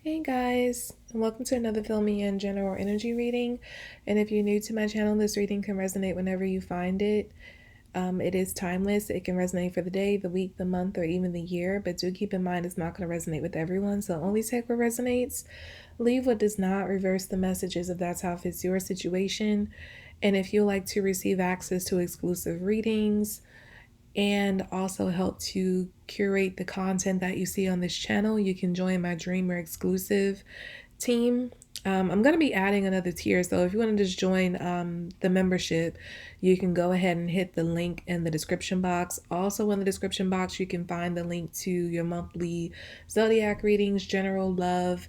Hey guys, and welcome to another Filming and General Energy reading. And if you're new to my channel, this reading can resonate whenever you find it. It is timeless. It can resonate for the day, the week, the month, or even the year, but do keep in mind it's not going to resonate with everyone, so only take what resonates. Leave what does not. Reverse the messages if that's how it fits your situation. And if you like to receive access to exclusive readings, and also help to curate the content that you see on this channel, you can join my Dreamer exclusive team. I'm going to be adding another tier, so if you want to just join the membership, you can go ahead and hit the link in the description box. Also in the description box, you can find the link to your monthly Zodiac readings, general love,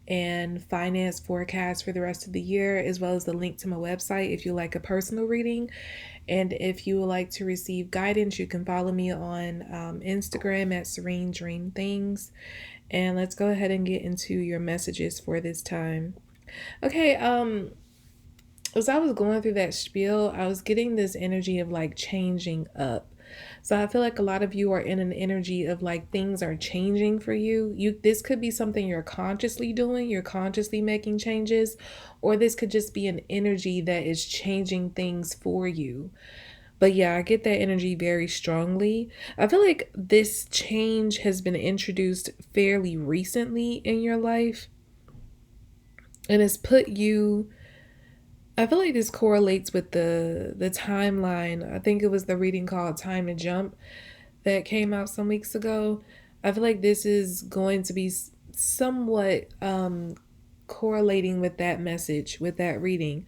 and finance forecast for the rest of the year, as well as the link to my website if you like a personal reading. And if you would like to receive guidance, you can follow me on Instagram at Serene Dream Things. And let's go ahead and get into your messages for this time. Okay, as I was going through that spiel, I was getting this energy of like changing up. So I feel like a lot of you are in an energy of like things are changing for you. This could be something you're consciously doing, you're consciously making changes, or this could just be an energy that is changing things for you. But yeah, I get that energy very strongly. I feel like this change has been introduced fairly recently in your life, and it's put you, I feel like this correlates with the timeline. I think it was the reading called Time to Jump that came out some weeks ago. I feel like this is going to be somewhat correlating with that message, with that reading.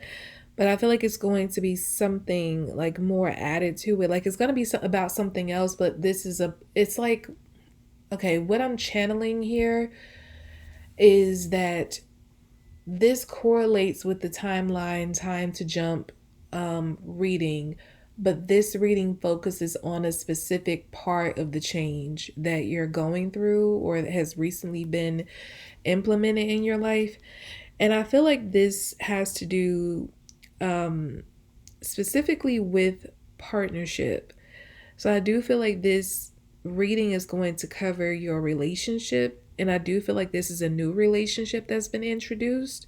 But I feel like it's going to be something like more added to it. Like it's going to be about something else, but it's like, okay, what I'm channeling here is that this correlates with the timeline, Time to Jump reading, but this reading focuses on a specific part of the change that you're going through or that has recently been implemented in your life. And I feel like this has to do specifically with partnership. So I do feel like this reading is going to cover your relationship. And I do feel like this is a new relationship that's been introduced.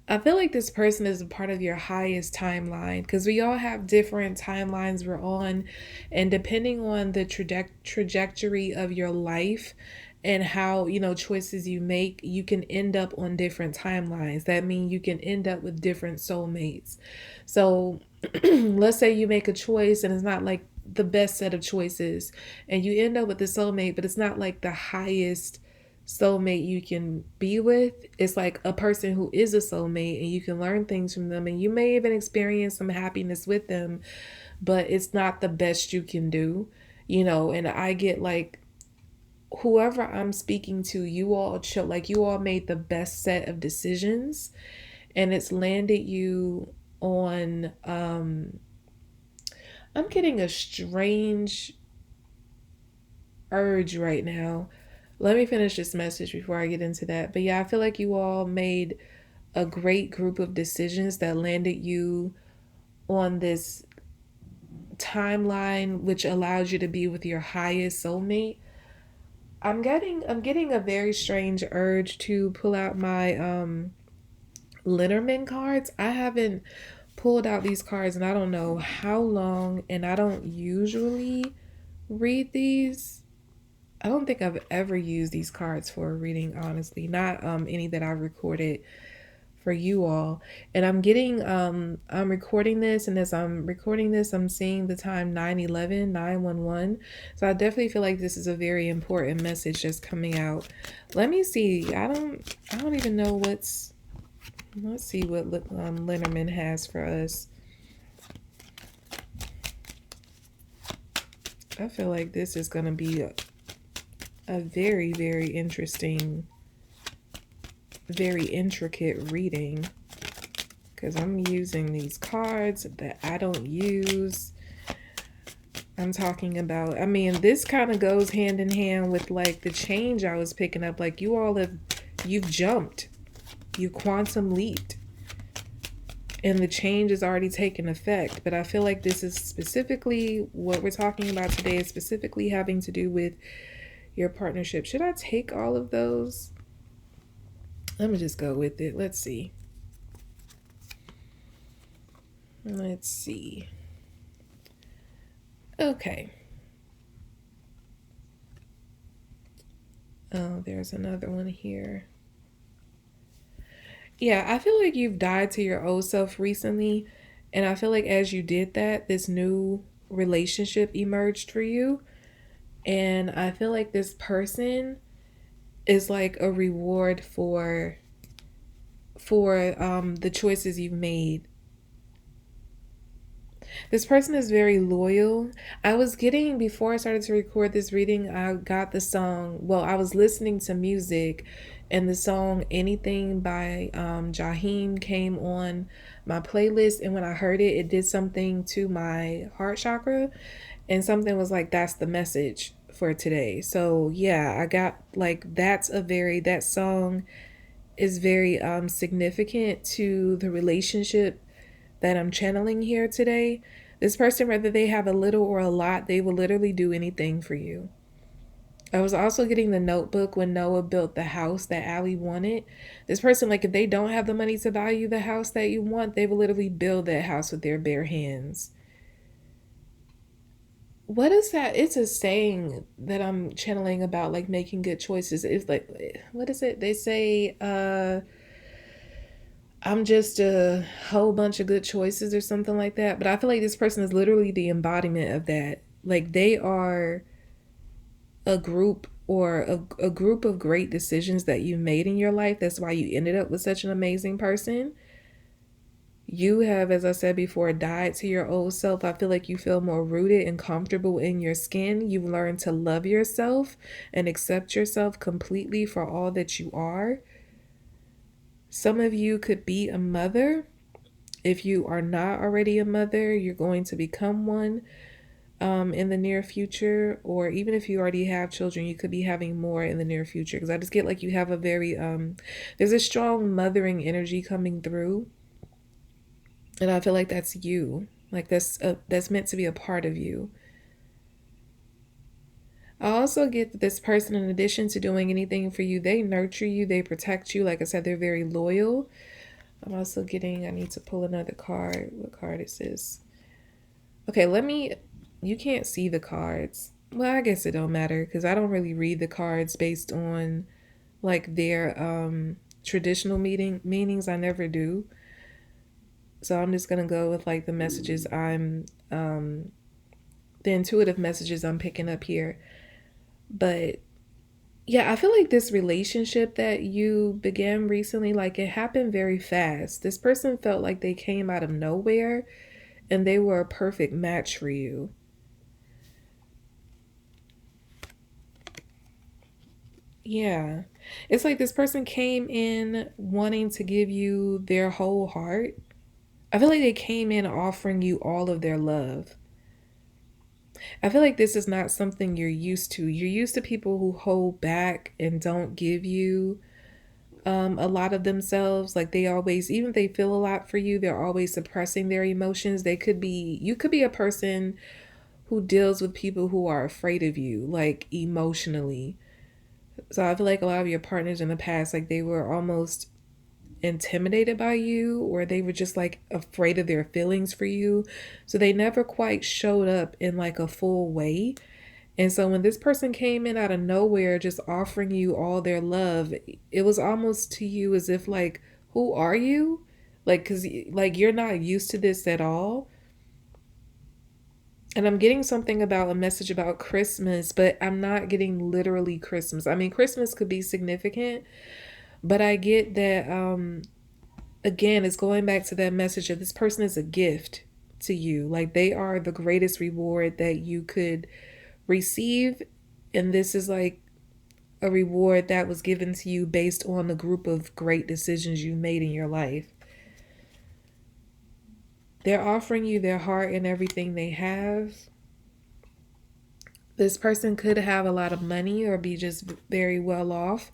I feel like this person is a part of your highest timeline because we all have different timelines we're on. And depending on the trajectory of your life and how, choices you make, you can end up on different timelines. That means you can end up with different soulmates. So let's say you make a choice and it's not like the best set of choices, and you end up with the soulmate, but it's not like the highest soulmate you can be with. It's like a person who is a soulmate and you can learn things from them and you may even experience some happiness with them, but it's not the best you can do, and I get like whoever I'm speaking to, you all you all made the best set of decisions and it's landed you on I'm getting a strange urge right now. Let me finish this message before I get into that. But yeah, I feel like you all made a great group of decisions that landed you on this timeline which allows you to be with your highest soulmate. I'm getting a very strange urge to pull out my Lenormand cards. I haven't pulled out these cards and I don't know how long, and I don't usually read these. I don't think I've ever used these cards for a reading, honestly. Not any that I recorded for you all. And I'm recording this, and as I'm recording this, I'm seeing the time 9/11, 9/11. So I definitely feel like this is a very important message that's coming out. Let me see. I don't even know let's see what Lenormand has for us. I feel like this is going to be a very, very interesting, very intricate reading because I'm using these cards that I don't use. I'm talking about, this kind of goes hand in hand with like the change I was picking up. Like you've jumped, you quantum leaped, and the change is already taken effect. But I feel like this is specifically what we're talking about today is specifically having to do with your partnership. Should I take all of those? Let me just go with it. Let's see. Let's see. Okay. Oh, there's another one here. Yeah, I feel like you've died to your old self recently. And I feel like as you did that, this new relationship emerged for you. And I feel like this person is like a reward for the choices you've made. This person is very loyal. I was getting, before I started to record this reading, I got the song. Well, I was listening to music, and the song Anything by Jaheim came on my playlist. And when I heard it, it did something to my heart chakra. And something was like, that's the message for today. So, yeah, I got like, that song is very significant to the relationship that I'm channeling here today. This person, whether they have a little or a lot, they will literally do anything for you. I was also getting the notebook when Noah built the house that Allie wanted. This person, like, if they don't have the money to buy you the house that you want, they will literally build that house with their bare hands. What is that? It's a saying that I'm channeling about like making good choices. It's like, what is it? They say, I'm just a whole bunch of good choices or something like that. But I feel like this person is literally the embodiment of that. Like they are a group or a group of great decisions that you made in your life. That's why you ended up with such an amazing person. You have, as I said before, died to your old self. I feel like you feel more rooted and comfortable in your skin. You've learned to love yourself and accept yourself completely for all that you are. Some of you could be a mother. If you are not already a mother, you're going to become one in the near future. Or even if you already have children, you could be having more in the near future. Because I just get like you have a very, there's a strong mothering energy coming through. And I feel like that's you. Like that's meant to be a part of you. I also get that this person, in addition to doing anything for you, they nurture you, they protect you. Like I said, they're very loyal. I'm also getting, I need to pull another card. What card is this? Okay, you can't see the cards. Well, I guess it don't matter because I don't really read the cards based on like their traditional meanings. I never do. So I'm just gonna go with like the messages the intuitive messages I'm picking up here. But yeah, I feel like this relationship that you began recently, like it happened very fast. This person felt like they came out of nowhere and they were a perfect match for you. Yeah. It's like this person came in wanting to give you their whole heart. I feel like they came in offering you all of their love. I feel like this is not something you're used to. You're used to people who hold back and don't give you a lot of themselves. Like they always, even if they feel a lot for you, they're always suppressing their emotions. You could be a person who deals with people who are afraid of you, like emotionally. So I feel like a lot of your partners in the past, like they were almost intimidated by you, or they were just like afraid of their feelings for you. So they never quite showed up in like a full way. And so when this person came in out of nowhere, just offering you all their love, it was almost to you as if like, who are you? Like, cause like you're not used to this at all. And I'm getting something about a message about Christmas, but I'm not getting literally Christmas. I mean, Christmas could be significant, but I get that, again, it's going back to that message of this person is a gift to you. Like they are the greatest reward that you could receive. And this is like a reward that was given to you based on the group of great decisions you made in your life. They're offering you their heart and everything they have. This person could have a lot of money or be just very well off.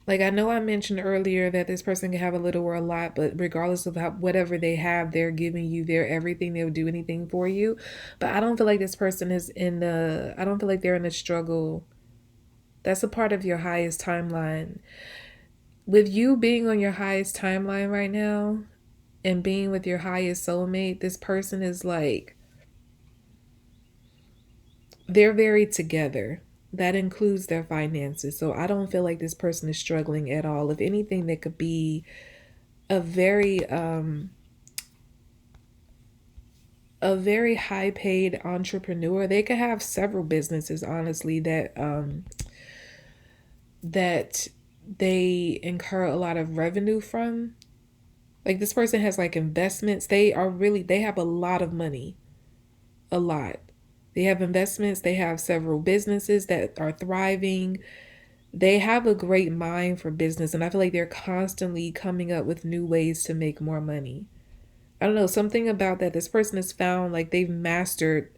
Like I know I mentioned earlier that this person can have a little or a lot, but regardless of whatever they have, they're giving you their everything. They'll do anything for you. But I don't feel like this person I don't feel like they're in a struggle That's a part of your highest timeline. With you being on your highest timeline right now and being with your highest soulmate, this person is like, they're very together. That includes their finances. So I don't feel like this person is struggling at all. If anything, they could be a very high paid entrepreneur. They could have several businesses, honestly, that they incur a lot of revenue from. Like this person has like investments. They have a lot of money. A lot. They have investments, they have several businesses that are thriving. They have a great mind for business, and I feel like they're constantly coming up with new ways to make more money. I don't know, something about that. This person has found like they've mastered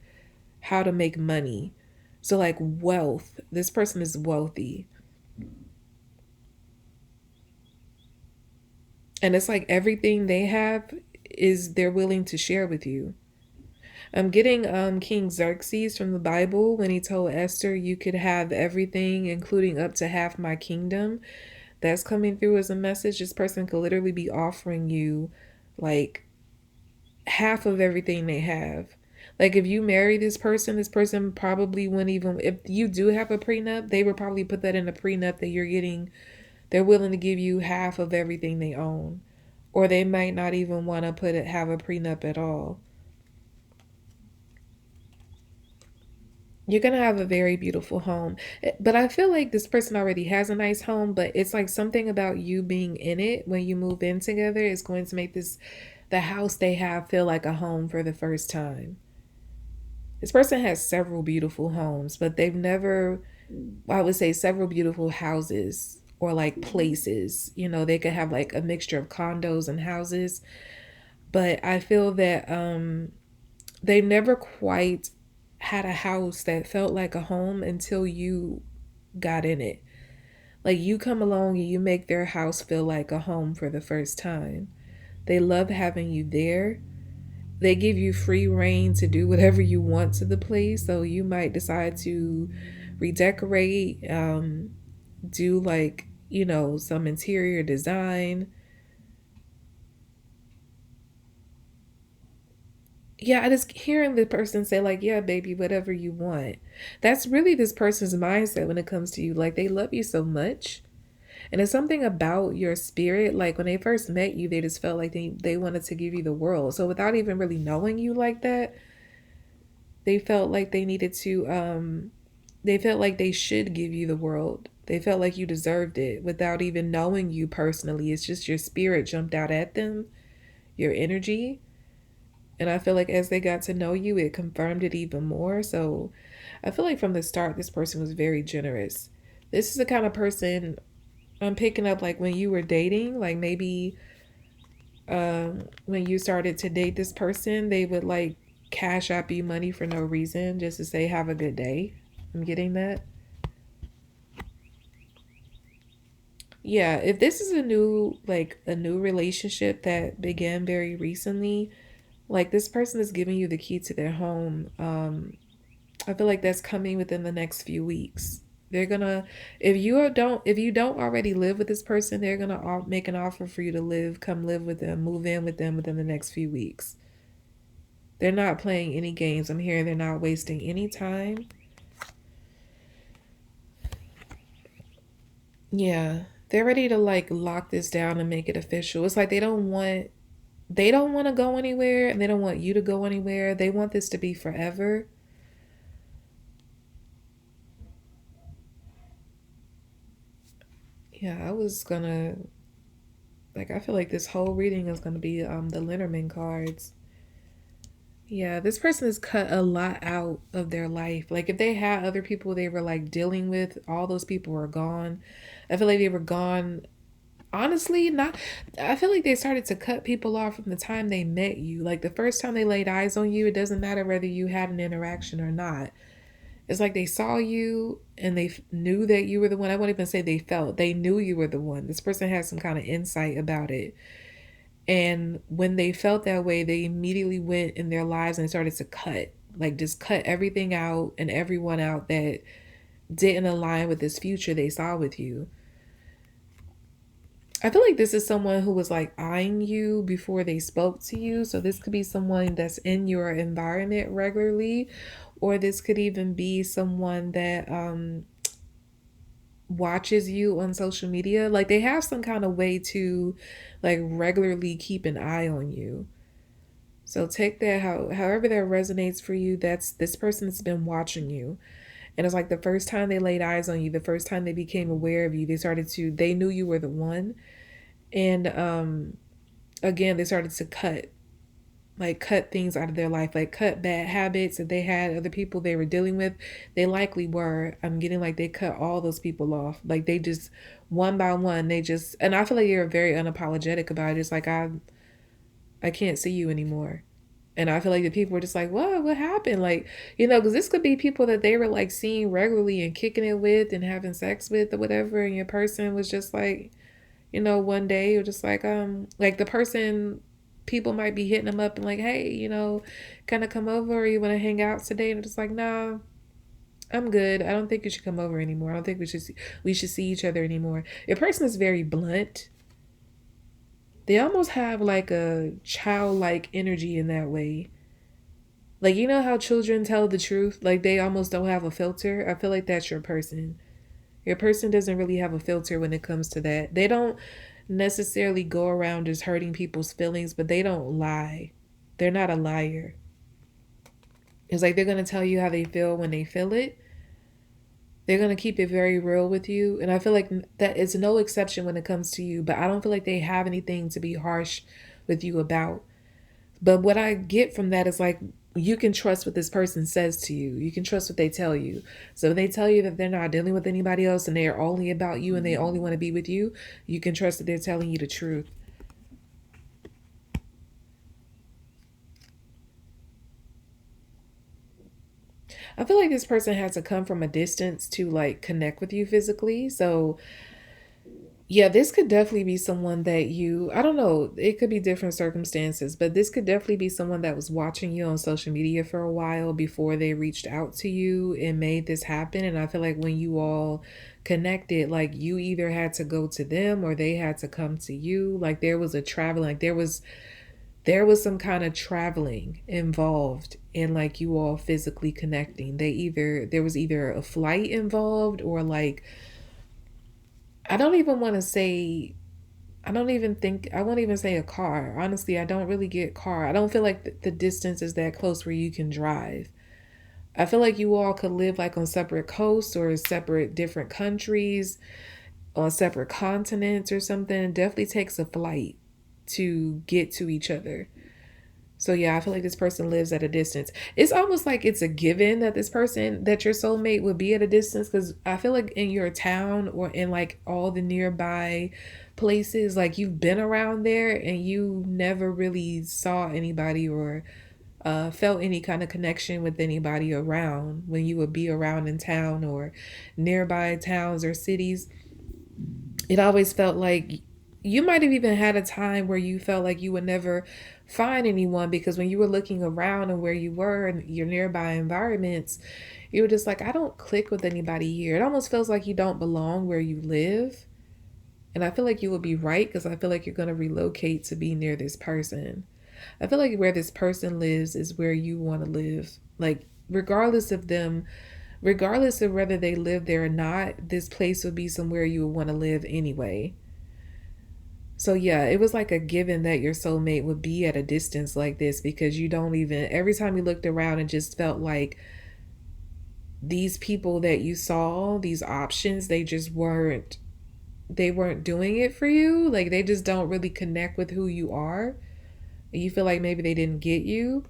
how to make money. So, like wealth, this person is wealthy. And it's like everything they have is they're willing to share with you. I'm getting King Xerxes from the Bible when he told Esther, you could have everything, including up to half my kingdom. That's coming through as a message. This person could literally be offering you like half of everything they have. Like if you marry this person probably wouldn't even, if you do have a prenup, they would probably put that in a prenup that they're willing to give you half of everything they own. Or they might not even want to have a prenup at all. You're going to have a very beautiful home. But I feel like this person already has a nice home, but it's like something about you being in it when you move in together is going to make the house they have feel like a home for the first time. This person has several beautiful homes, but they've never, I would say, several beautiful houses or like places. You know, they could have like a mixture of condos and houses, but I feel that they never quite had a house that felt like a home until you got in it. Like you come along and you make their house feel like a home for the first time. They love having you there. They give you free reign to do whatever you want to the place. So you might decide to redecorate, do like, some interior design. Yeah, I just hearing the person say like, yeah, baby, whatever you want. That's really this person's mindset when it comes to you. Like they love you so much. And it's something about your spirit. Like when they first met you, they just felt like they wanted to give you the world. So without even really knowing you like that, they felt like they felt like they should give you the world. They felt like you deserved it without even knowing you personally. It's just your spirit jumped out at them, your energy. And I feel like as they got to know you, it confirmed it even more. So I feel like from the start, this person was very generous. This is the kind of person I'm picking up like when you were dating, like maybe when you started to date this person, they would like cash app you money for no reason just to say, have a good day. I'm getting that. Yeah, if this is a new relationship that began very recently, like this person is giving you the key to their home. I feel like that's coming within the next few weeks. They're gonna, if you don't already live with this person, they're gonna make an offer for you to come live with them, move in with them within the next few weeks. They're not playing any games. I'm hearing they're not wasting any time. Yeah, they're ready to like lock this down and make it official. It's like they don't want to go anywhere and they don't want you to go anywhere. They want this to be forever. Yeah, I was gonna like I feel like this whole reading is gonna be the Lenormand cards. Yeah, this person has cut a lot out of their life. Like if they had other people they were like dealing with, all those people were gone. I feel like they were gone. Honestly, not. I feel like they started to cut people off from the time they met you. Like the first time they laid eyes on you, it doesn't matter whether you had an interaction or not. It's like they saw you and they knew that you were the one. I won't even say they felt. They knew you were the one. This person had some kind of insight about it. And when they felt that way, they immediately went in their lives and started to cut, like just cut everything out and everyone out that didn't align with this future they saw with you. I feel like this is someone who was like eyeing you before they spoke to you. So this could be someone that's in your environment regularly, or this could even be someone that watches you on social media. Like they have some kind of way to like regularly keep an eye on you. So take that however that resonates for you. That's this person that's been watching you. And it's like the first time they laid eyes on you, the first time they became aware of you, they knew you were the one. And again, they started to cut things out of their life, like cut bad habits that they had, other people they were dealing with. They likely were. I'm getting like they cut all those people off. Like they just one by one, and I feel like you're very unapologetic about it. It's like I can't see you anymore. And I feel like the people were just like, what happened? Like, because this could be people that they were like seeing regularly and kicking it with and having sex with or whatever. And your person was just like, one day you're just like the person, people might be hitting them up and like, hey, kind of come over, or you want to hang out today? And just like, nah, I'm good. I don't think you should come over anymore. I don't think we should see each other anymore. Your person is very blunt. They almost have like a childlike energy in that way. Like, how children tell the truth? Like they almost don't have a filter. I feel like that's your person. Your person doesn't really have a filter when it comes to that. They don't necessarily go around just hurting people's feelings, but they don't lie. They're not a liar. It's like they're going to tell you how they feel when they feel it. They're going to keep it very real with you. And I feel like that is no exception when it comes to you, but I don't feel like they have anything to be harsh with you about. But what I get from that is like, you can trust what this person says to you. You can trust what they tell you. So if they tell you that they're not dealing with anybody else and they are only about you and they only want to be with you, you can trust that they're telling you the truth. I feel like this person has to come from a distance to like connect with you physically. So yeah, this could definitely be someone that I don't know, it could be different circumstances, but this could definitely be someone that was watching you on social media for a while before they reached out to you and made this happen. And I feel like when you all connected, like you either had to go to them or they had to come to you. Like there was a traveling, like there was some kind of traveling involved in like you all physically connecting. There was either a flight involved or like, I don't even want to say, I don't even think, I won't even say a car. Honestly, I don't really get car. I don't feel like the distance is that close where you can drive. I feel like you all could live like on separate coasts or separate different countries, on separate continents or something. It definitely takes a flight to get to each other. So yeah, I feel like this person lives at a distance. It's almost like it's a given that that your soulmate would be at a distance, because I feel like in your town or in like all the nearby places, like you've been around there and you never really saw anybody or felt any kind of connection with anybody around when you would be around in town or nearby towns or cities. It always felt like you might have even had a time where you felt like you would never find anyone, because when you were looking around and where you were in your nearby environments, you were just like, I don't click with anybody here. It almost feels like you don't belong where you live. And I feel like you would be right, because I feel like you're going to relocate to be near this person. I feel like where this person lives is where you want to live. Like, regardless of whether they live there or not, this place would be somewhere you would want to live anyway. So yeah, it was like a given that your soulmate would be at a distance like this, because you don't even, every time you looked around, it just felt like these people that you saw, these options, they weren't doing it for you. Like they just don't really connect with who you are. You feel like maybe they didn't get you.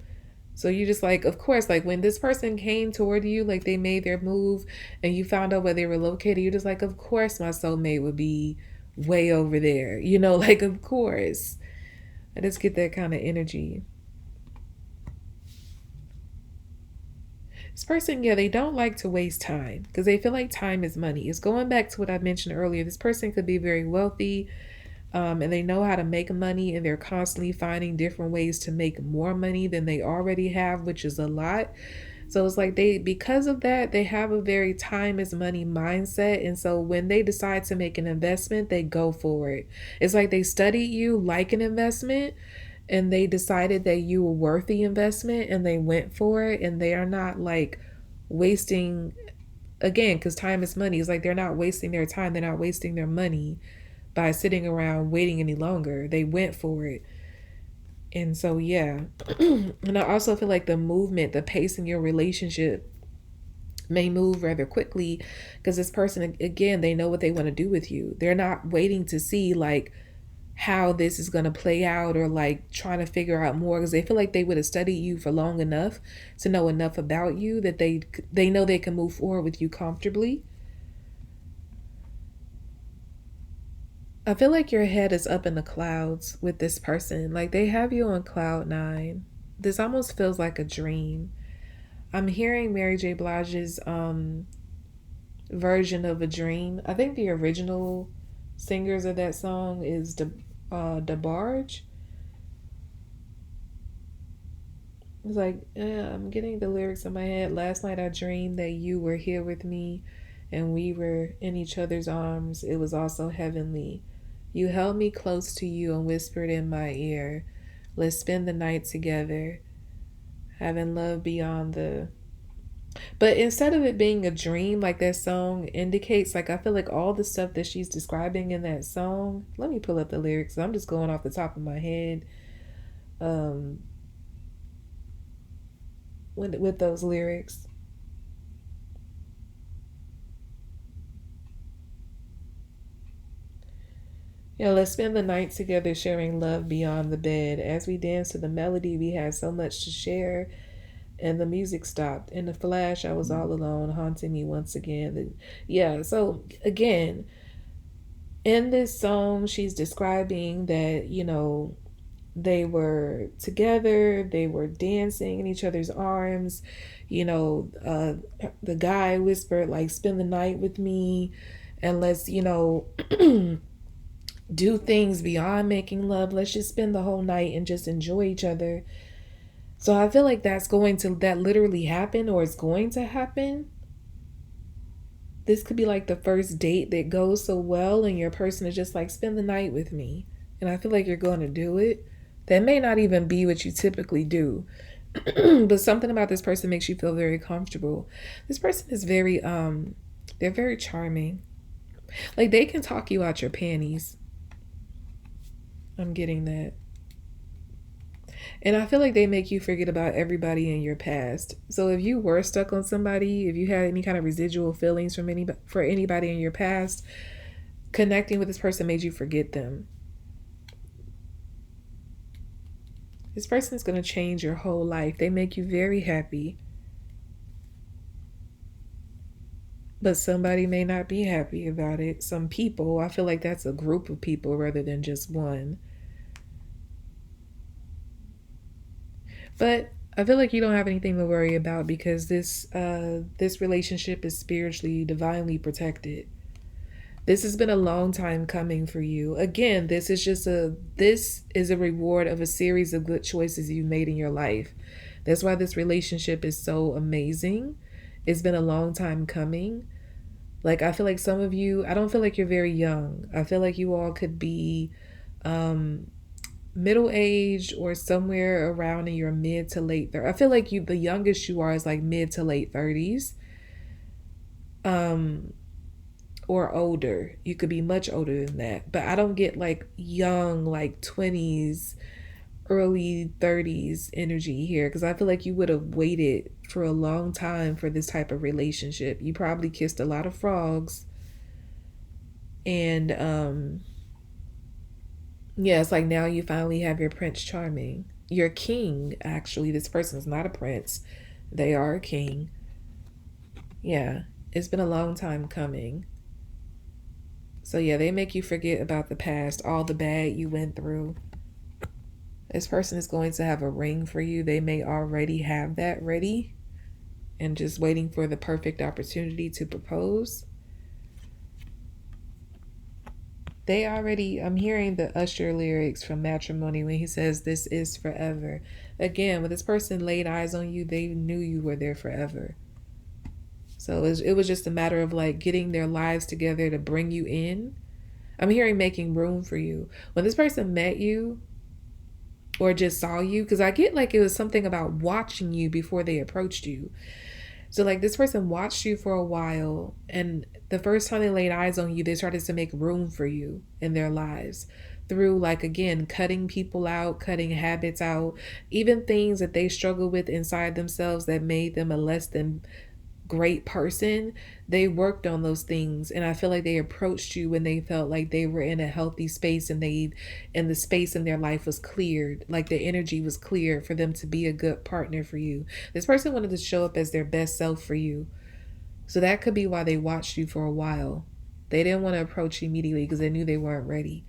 So you just like, of course, like when this person came toward you, like they made their move and you found out where they were located, you're just like, of course my soulmate would be way over there. Like of course. I just get that kind of energy. This person, yeah, they don't like to waste time because they feel like time is money. It's going back to what I mentioned earlier. This person could be very wealthy, and they know how to make money, and they're constantly finding different ways to make more money than they already have, which is a lot. So it's like because of that, they have a very time is money mindset. And so when they decide to make an investment, they go for it. It's like they studied you like an investment and they decided that you were worth the investment and they went for it, and they are not like wasting, again, because time is money. It's like they're not wasting their time, they're not wasting their money by sitting around waiting any longer. They went for it. And so, yeah. And I also feel like the movement, the pace in your relationship may move rather quickly because this person, again, they know what they want to do with you. They're not waiting to see like how this is going to play out or like trying to figure out more, because they feel like they would have studied you for long enough to know enough about you that they know they can move forward with you comfortably. I feel like your head is up in the clouds with this person. Like they have you on cloud nine. This almost feels like a dream. I'm hearing Mary J. Blige's version of a dream. I think the original singers of that song is DeBarge. It's like, I'm getting the lyrics in my head. Last night I dreamed that you were here with me and we were in each other's arms. It was also heavenly. You held me close to you and whispered in my ear, let's spend the night together, having love beyond the. But instead of it being a dream like that song indicates, like I feel like all the stuff that she's describing in that song, let me pull up the lyrics. I'm just going off the top of my head. Um with those lyrics. Yeah, let's spend the night together sharing love beyond the bed. As we danced to the melody, we had so much to share. And the music stopped. In a flash, I was all alone, haunting me once again. Yeah, so again, in this song, she's describing that, they were together, they were dancing in each other's arms. The guy whispered, like, spend the night with me and let's, do things beyond making love. Let's just spend the whole night and just enjoy each other. So I feel like that literally happen, or it's going to happen. This could be like the first date that goes so well and your person is just like, spend the night with me. And I feel like you're going to do it. That may not even be what you typically do. But something about this person makes you feel very comfortable. This person is they're very charming. Like they can talk you out your panties. I'm getting that. And I feel like they make you forget about everybody in your past. So if you were stuck on somebody, if you had any kind of residual feelings for anybody in your past, connecting with this person made you forget them. This person is going to change your whole life. They make you very happy. But somebody may not be happy about it. Some people, I feel like that's a group of people rather than just one. But I feel like you don't have anything to worry about because this relationship is spiritually, divinely protected. This has been a long time coming for you. Again, this is a reward of a series of good choices you made in your life. That's why this relationship is so amazing. It's been a long time coming. Like I feel like some of you, I don't feel like you're very young. I feel like you all could be middle-aged or somewhere around in your mid to late 30s. I feel like the youngest you are is like mid to late 30s. Or older. You could be much older than that. But I don't get like young, like 20s, early 30s energy here, because I feel like you would have waited for a long time for this type of relationship. You probably kissed a lot of frogs. And yeah, it's like now you finally have your Prince Charming. Your king, actually. This person is not a prince. They are a king. Yeah, it's been a long time coming. So yeah, they make you forget about the past, all the bad you went through. This person is going to have a ring for you. They may already have that ready and just waiting for the perfect opportunity to propose. They already, I'm hearing the Usher lyrics from Matrimony when he says, "This is forever." Again, when this person laid eyes on you, they knew you were there forever. So it was just a matter of like getting their lives together to bring you in. I'm hearing making room for you. When this person met you or just saw you, because I get like it was something about watching you before they approached you. So like this person watched you for a while, and the first time they laid eyes on you, they started to make room for you in their lives through like again cutting people out, cutting habits out, even things that they struggle with inside themselves that made them a less than great person. They worked on those things, and I feel like they approached you when they felt like they were in a healthy space, and the space in their life was cleared, like the energy was clear for them to be a good partner for you. This person wanted to show up as their best self for you, so that could be why they watched you for a while. They didn't want to approach you immediately because they knew they weren't ready.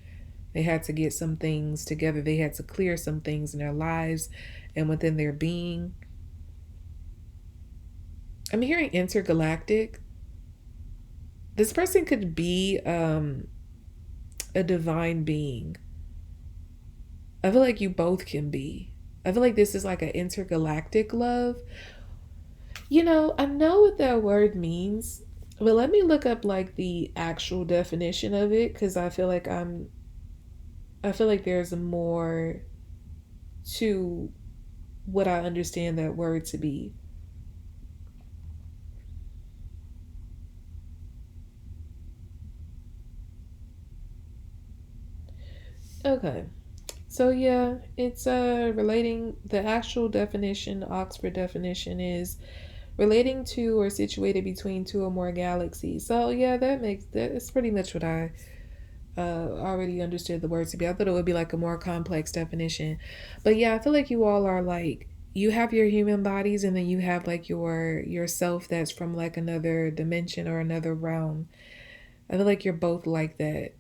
They had to get some things together. They had to clear some things in their lives and within their being. I'm hearing intergalactic. This person could be a divine being. I feel like you both can be. I feel like this is like an intergalactic love. I know what that word means, but let me look up like the actual definition of it because I feel like there's more to what I understand that word to be. Okay. So yeah, it's relating, the actual definition, Oxford definition is relating to or situated between two or more galaxies. So yeah, that's pretty much what I already understood the word to be. I thought it would be like a more complex definition. But yeah, I feel like you all are like, you have your human bodies, and then you have like yourself that's from like another dimension or another realm. I feel like you're both like that.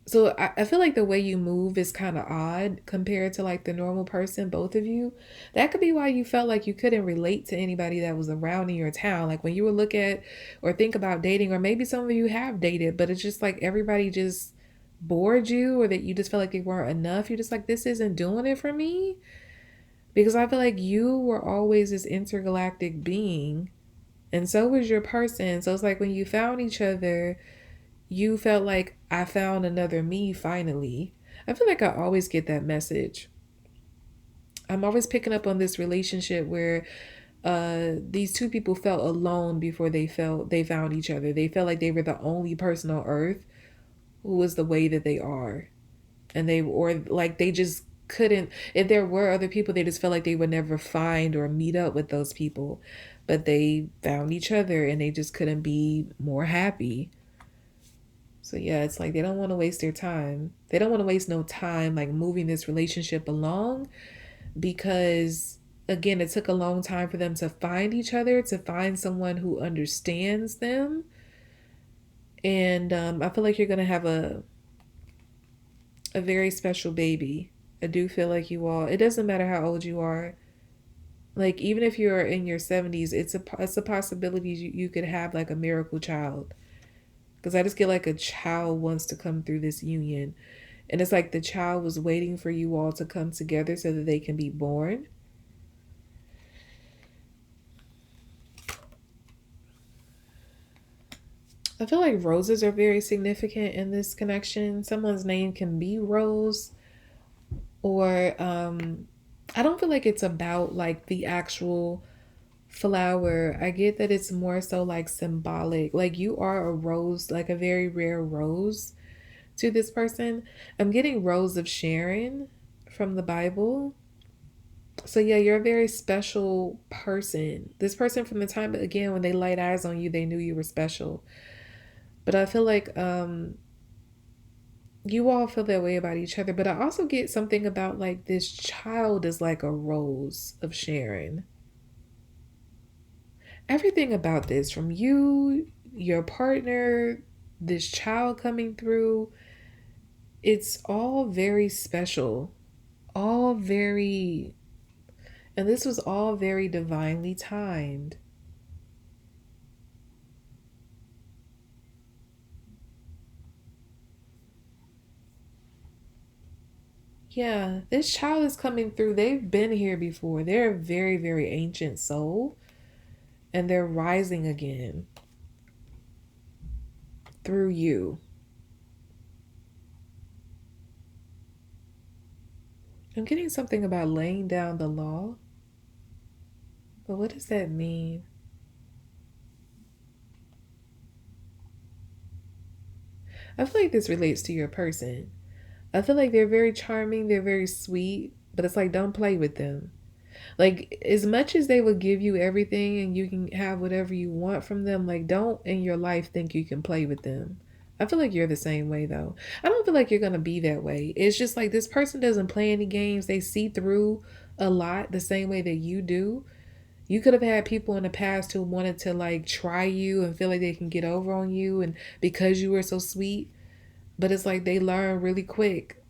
So I feel like the way you move is kind of odd compared to like the normal person, both of you. That could be why you felt like you couldn't relate to anybody that was around in your town. Like when you would look at or think about dating, or maybe some of you have dated, but it's just like everybody just bored you, or that you just felt like they weren't enough. You're just like, this isn't doing it for me. Because I feel like you were always this intergalactic being, and so was your person. So it's like when you found each other, you felt like, I found another me finally. I feel like I always get that message. I'm always picking up on this relationship where these two people felt alone before they found each other. They felt like they were the only person on earth who was the way that they are. And they, or like they just couldn't, if there were other people, they just felt like they would never find or meet up with those people. But they found each other and they just couldn't be more happy. So yeah, it's like they don't want to waste their time. They don't want to waste no time like moving this relationship along, because again, it took a long time for them to find each other, to find someone who understands them. And I feel like you're gonna have a very special baby. I do feel like you all. It doesn't matter how old you are. Like even if you're in your 70s, it's a possibility you could have like a miracle child. Because I just get like a child wants to come through this union. And it's like the child was waiting for you all to come together so that they can be born. I feel like roses are very significant in this connection. Someone's name can be Rose, or I don't feel like it's about like the actual flower. I get that it's more so like symbolic. Like you are a rose, like a very rare rose to this person. I'm getting Rose of Sharon from the Bible. So yeah, you're a very special person. This person, from the time again when they laid eyes on you, they knew you were special. But I feel like you all feel that way about each other. But I also get something about like this child is like a Rose of Sharon. Everything about this, from you, your partner, this child coming through, it's all very special. All very, and this was all very divinely timed. Yeah, this child is coming through. They've been here before. They're a very, very ancient soul, and they're rising again through you. I'm getting something about laying down the law, but what does that mean? I feel like this relates to your person. I feel like they're very charming, they're very sweet, but it's like don't play with them. Like as much as they would give you everything and you can have whatever you want from them, like don't in your life think you can play with them. I feel like you're the same way though. I don't feel like you're gonna be that way. It's just like this person doesn't play any games. They see through a lot the same way that you do. You could have had people in the past who wanted to like try you and feel like they can get over on you and because you were so sweet, but it's like they learn really quick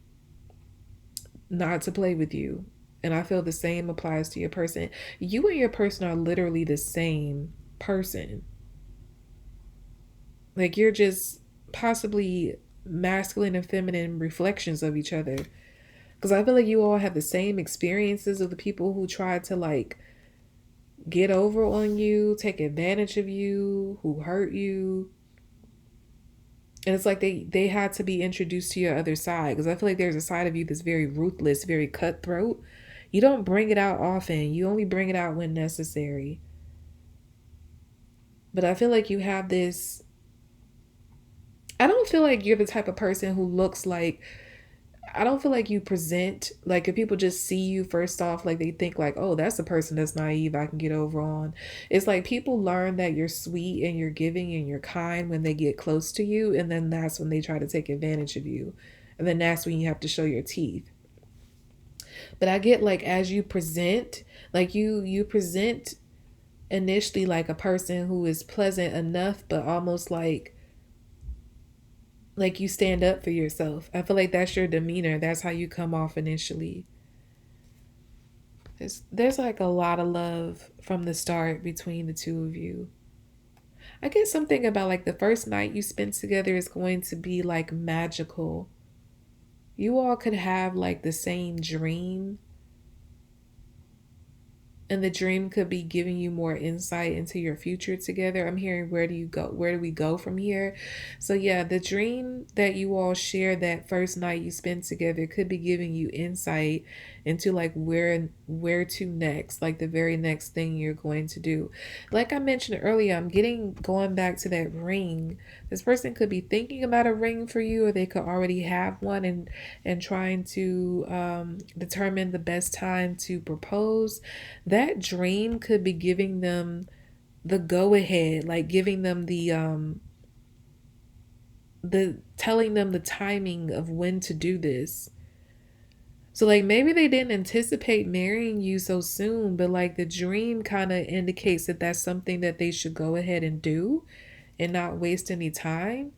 not to play with you. And I feel the same applies to your person. You and your person are literally the same person. Like you're just possibly masculine and feminine reflections of each other. Because I feel like you all have the same experiences of the people who try to like get over on you, take advantage of you, who hurt you. And it's like they had to be introduced to your other side because I feel like there's a side of you that's very ruthless, very cutthroat. You don't bring it out often. You only bring it out when necessary. But I feel like you have this. I don't feel like you're the type of person who looks like. I don't feel like you present like if people just see you first off, like they think like, oh, that's a person that's naive. I can get over on. It's like people learn that you're sweet and you're giving and you're kind when they get close to you, and then that's when they try to take advantage of you, and then that's when you have to show your teeth. But I get like as you present, like you present initially like a person who is pleasant enough, but almost like you stand up for yourself. I feel like that's your demeanor. That's how you come off initially. There's like a lot of love from the start between the two of you. I get something about like the first night you spent together is going to be like magical. You all could have like the same dream, and the dream could be giving you more insight into your future together. I'm hearing where do you go? Where do we go from here? So yeah, the dream that you all share that first night you spend together could be giving you insight into like where to next, like the very next thing you're going to do. Like I mentioned earlier, I'm getting going back to that ring. This person could be thinking about a ring for you, or they could already have one and trying to determine the best time to propose. That dream could be giving them the go ahead, like giving them the telling them the timing of when to do this. So like maybe they didn't anticipate marrying you so soon, but like the dream kind of indicates that that's something that they should go ahead and do and not waste any time.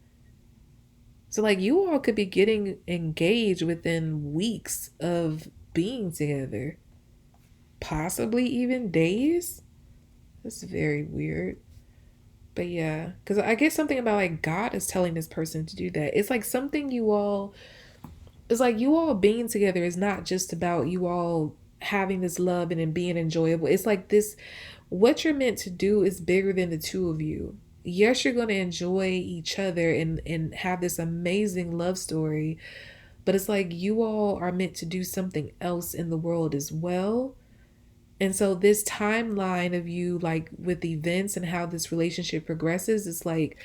So like you all could be getting engaged within weeks of being together, possibly even days. That's very weird. But yeah, because I get something about like God is telling this person to do that. It's like something you all, it's like you all being together is not just about you all having this love and it being enjoyable. It's like this, what you're meant to do is bigger than the two of you. Yes, you're going to enjoy each other and have this amazing love story, but it's like you all are meant to do something else in the world as well. And so this timeline of you like with events and how this relationship progresses is like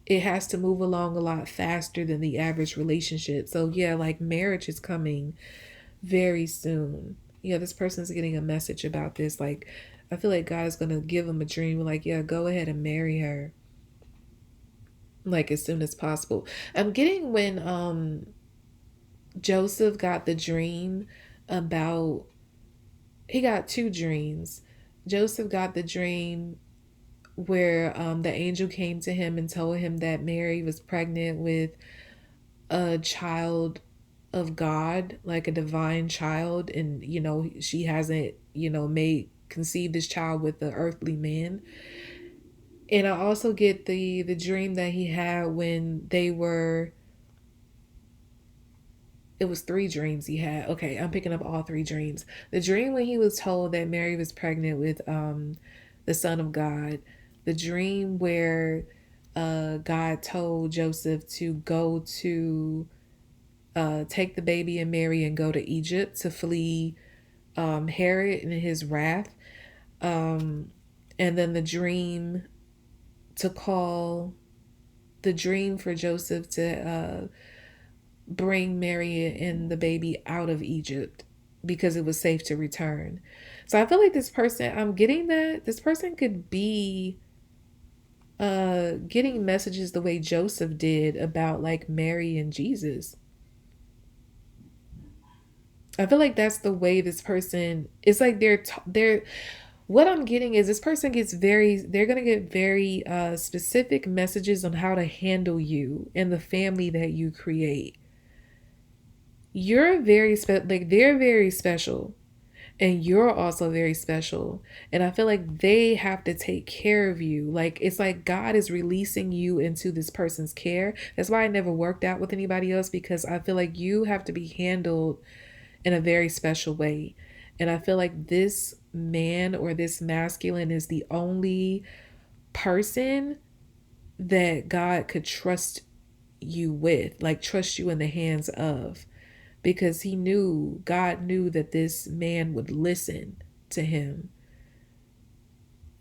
it has to move along a lot faster than the average relationship. So yeah, like marriage is coming very soon. Yeah, this person's getting a message about this. Like I feel like God is gonna give them a dream. Like, yeah, go ahead and marry her. Like as soon as possible. I'm getting when Joseph got the dream about he got two dreams. Joseph got the dream where the angel came to him and told him that Mary was pregnant with a child of God, like a divine child, and she hasn't made conceived this child with the earthly man. And I also get the dream that he had when they were it was three dreams he had. Okay, I'm picking up all three dreams. The dream when he was told that Mary was pregnant with the Son of God. The dream where God told Joseph to go to take the baby and Mary and go to Egypt to flee Herod and his wrath. Um, and then to call the dream for Joseph to bring Mary and the baby out of Egypt because it was safe to return. So I feel like this person, I'm getting that this person could be getting messages the way Joseph did about like Mary and Jesus. I feel like that's the way this person, it's like they're what I'm getting is this person gets they're going to get very specific messages on how to handle you and the family that you create. You're like they're very special and you're also very special. And I feel like they have to take care of you. Like it's like God is releasing you into this person's care. That's why I never worked out with anybody else, because I feel like you have to be handled in a very special way. And I feel like this man or this masculine is the only person that God could trust you with, like trust you in the hands of, because God knew that this man would listen to him.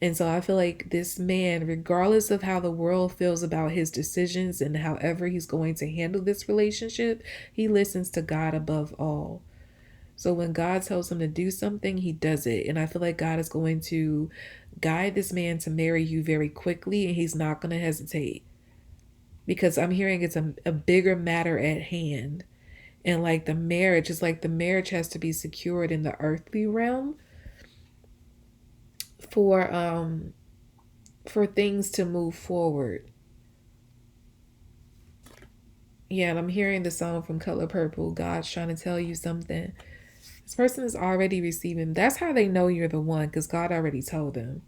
And so I feel like this man, regardless of how the world feels about his decisions and however he's going to handle this relationship, he listens to God above all. So when God tells him to do something, he does it. And I feel like God is going to guide this man to marry you very quickly, and he's not going to hesitate. Because I'm hearing it's a bigger matter at hand. And like the marriage, is like the marriage has to be secured in the earthly realm for things to move forward. Yeah, and I'm hearing the song from Color Purple, God's trying to tell you something. This person is already receiving. That's how they know you're the one, because God already told them.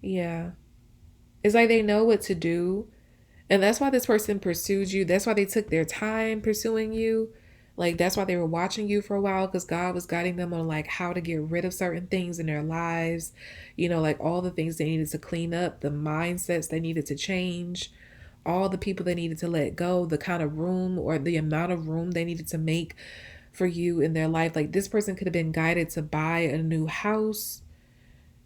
Yeah. It's like they know what to do. And that's why this person pursued you. That's why they took their time pursuing you. Like that's why they were watching you for a while, because God was guiding them on like how to get rid of certain things in their lives. You know, like all the things they needed to clean up, the mindsets they needed to change, all the people they needed to let go, the kind of room or the amount of room they needed to make for you in their life. Like this person could have been guided to buy a new house,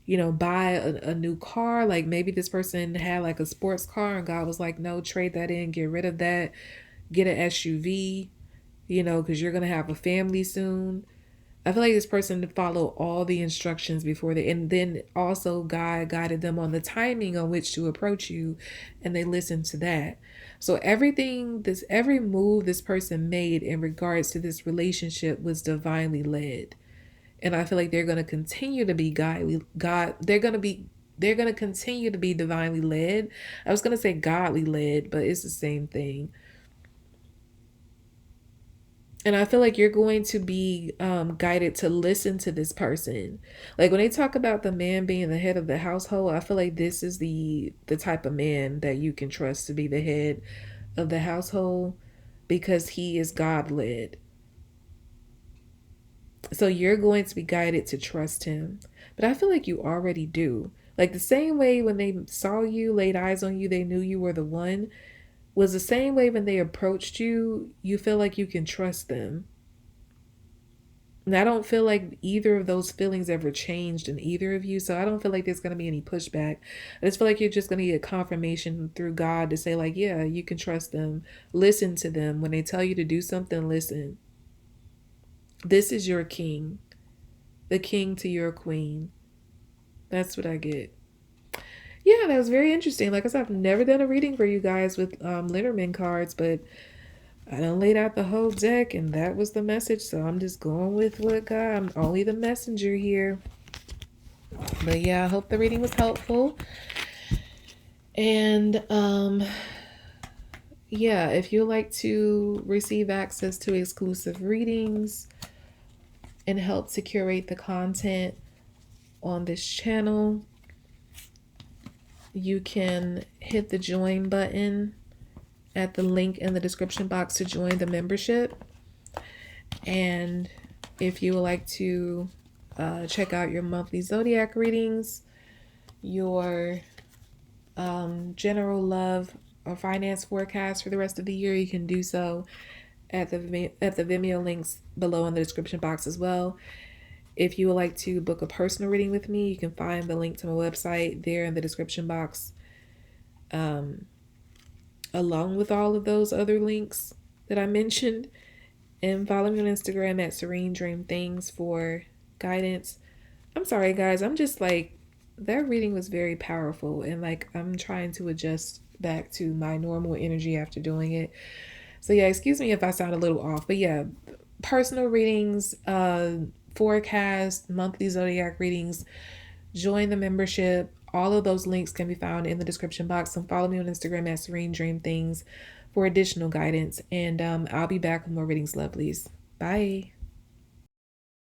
you know, buy a new car. Like maybe this person had like a sports car and God was like, no, trade that in, get rid of that, get an SUV, you know, because you're going to have a family soon. I feel like this person followed all the instructions before and then also God guided them on the timing on which to approach you, and they listened to that. So every move this person made in regards to this relationship was divinely led. And I feel like they're going to continue to be they're going to continue to be divinely led. I was going to say godly led, but it's the same thing. And I feel like you're going to be guided to listen to this person. Like when they talk about the man being the head of the household, I feel like this is the type of man that you can trust to be the head of the household, because he is God led. So you're going to be guided to trust him. But I feel like you already do. Like the same way when they saw you, laid eyes on you, they knew you were the one, was the same way when they approached you, you feel like you can trust them. And I don't feel like either of those feelings ever changed in either of you. So I don't feel like there's going to be any pushback. I just feel like you're just going to get confirmation through God to say like, yeah, you can trust them. Listen to them. When they tell you to do something, listen. This is your king. The king to your queen. That's what I get. Yeah, that was very interesting. Like I said, I've never done a reading for you guys with Lenormand cards, but I done laid out the whole deck and that was the message. So I'm just going with what God, I'm only the messenger here. But yeah, I hope the reading was helpful. And yeah, if you'd like to receive access to exclusive readings and help to curate the content on this channel, you can hit the join button at the link in the description box to join the membership. And if you would like to check out your monthly zodiac readings, your general love or finance forecast for the rest of the year, you can do so at the Vimeo links below in the description box as well. If you would like to book a personal reading with me, you can find the link to my website there in the description box, along with all of those other links that I mentioned. And follow me on Instagram at Serene Dream Things for guidance. I'm sorry, guys. I'm just like, that reading was very powerful, and like I'm trying to adjust back to my normal energy after doing it. So yeah, excuse me if I sound a little off, but yeah, personal readings, forecast, monthly zodiac readings, join the membership. All of those links can be found in the description box. And follow me on Instagram at Serene Dream Things for additional guidance. And I'll be back with more readings, lovelies. Bye.